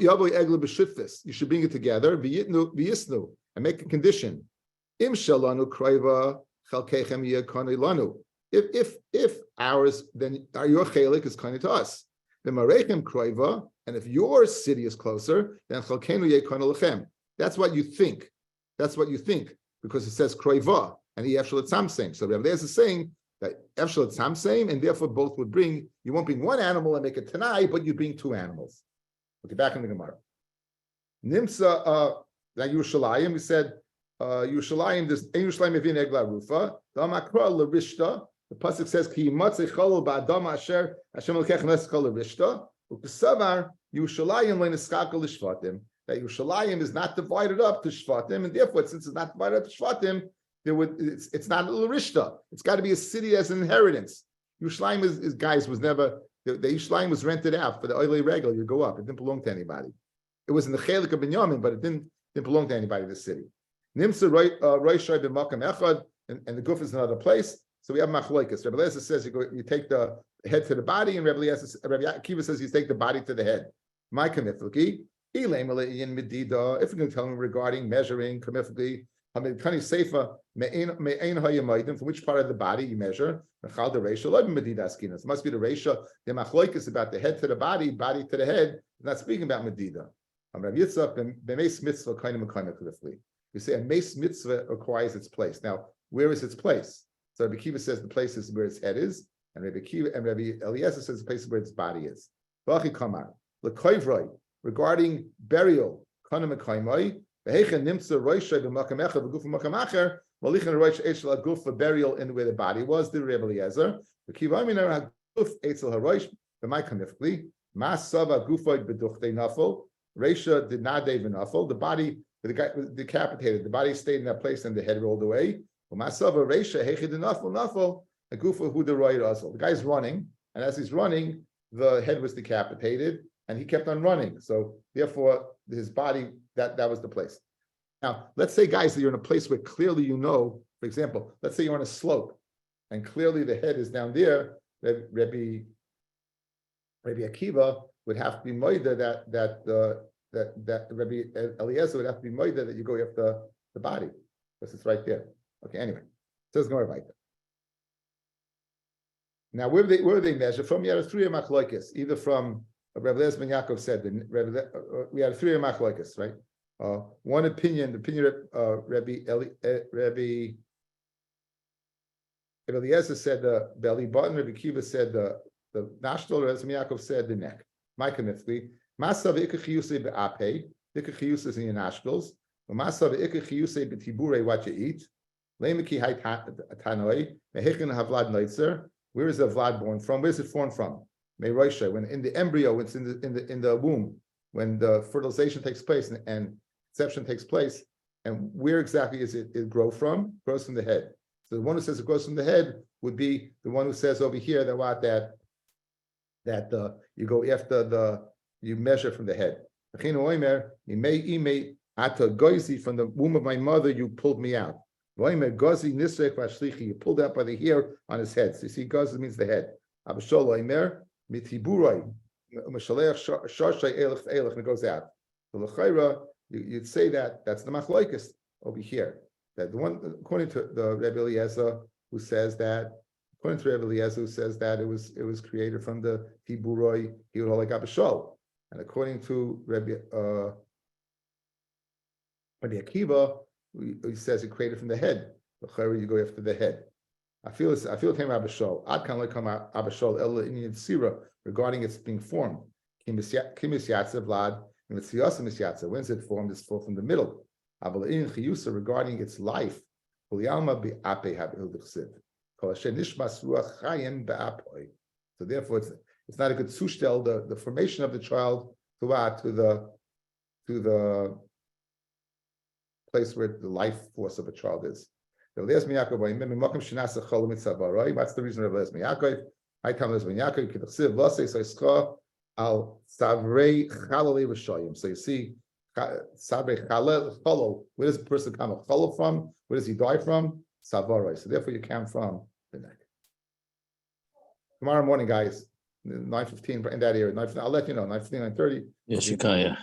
should bring it together, v'yisnu, and make a condition. Im shalanu kroiva chalkechem yekoni lanu. If ours, then your chelik is kind to us. V'marechem kroiva, and if your city is closer, then chalkenu yekoni lechem. That's what you think. That's what you think, because it says kroiva and the efshalat samseim. So Rabbi is saying that efshalat samseim, and therefore both would bring. You won't bring one animal and make it tanai, but you bring two animals. Okay, back in the Gemara. Nimsa Yerushalayim. We said Yerushalayim. This Yerushalayim evin egla rufa. Damakra l'rishta. The pasuk says ki yimatzei cholol ba'adam asher Hashem elkech neskol l'rishta. U'kesavar Yerushalayim le'neskakel l'shvatim. That Yerushalayim is not divided up to shvatim, and therefore, since it's not divided up to shvatim, it's not l'rishta. It's got to be a city as an inheritance. Yerushalayim is guys was never. The Yerushalayim was rented out for the oily regal. You go up. It didn't belong to anybody. It was in the chelik of Binyamin, but it didn't belong to anybody in the city. Nimsa roishay b'makam echad, and the guf is another place. So we have machloikas. Rabbi Eliezer says you take the head to the body, and Rabbi Akiva says you take the body to the head. My kamifliki, if you're going to tell him regarding measuring kamifliki, from which part of the body you measure? It must be the ratio. The machloikas about the head to the body to the head. Not speaking about medida. You say a mace mitzvah requires its place. Now, where is its place? So Rabbi Kiva says the place is where its head is, and Rabbi Eliezer says the place is where its body is. Regarding burial, for burial in where the body was, the Rebbe Eliezer. Reisha did not even nafel. The body, the guy was decapitated. The body stayed in that place and the head rolled away. The guy's running, and as he's running, the head was decapitated, and he kept on running. So therefore, his body, that was the place. Now, let's say, guys, that you're in a place where clearly you know, for example, let's say you're on a slope, and clearly the head is down there. Rabbi Akiva would have to be moida that Rabbi Eliezer would have to be moida that you go after the body, because it's right there. Okay, anyway, so it's going right there. Now, where do they measure from? You had three machloikis, either from Rabbi Eliezer ben Yaakov said, we had three machloikis, right? One opinion, the opinion of Rabbi Eliezer said the belly button, Rabbi Kiva said the nostril, Rabbi Yaakov said the neck. Micah Mithli, Masav ikachiyuse be'ape, ikachiyuse is in your nostrils, Masav ikachiyuse be'tibure, what you eat, Lemiki hai tanoi, Mehichin havlad noitzer. Where is the vlad born from? Where is it formed from? Meroisha, when in the embryo, it's in the womb, when the fertilization takes place and conception takes place, and where exactly is it grow from? It grows from the head. So the one who says it grows from the head would be the one who says over here that you go after you measure from the head. From the womb of my mother, you pulled me out. You pulled out by the hair on his head. So you see, gazi means the head. And it goes out. So l'chayra, you'd say that's the machloikis over here. That the one, according to the Rebbe Eliezer, who says that, it was created from the tiburoi, he would hold like abishol. And according to Rabbi Akiva, he says it created from the head. L'chayra, you go after the head. I feel it came Abishol. Ad can come Abishol Ella in Sira regarding its being formed. Kimis Yatza Vlad, and it's Yasa Misyatza. When is it formed? It's formed from the middle. Abel in Chiyusa regarding its life. Uliyalma be Ape Habil Dechsiv. Kol Hashem Nishmas Ruach Chayim Be'apoi. So therefore, it's not a good sushtel, the formation of the child to the place where the life force of a child is. What's the reason of Les Miyakov? I come Les Miyakov, Kedachsiv, Vase, Soischa, Al Savrei Chalali Rishayim. So you see, Savrei Chalal, where does the person come? A Chalal from? Where does he die from? Savaroi. So therefore, you come from the neck. Tomorrow morning, guys, 9:15 in that area. 9:15, I'll let you know. 9:15, 9:30. Yes, you can. Yeah.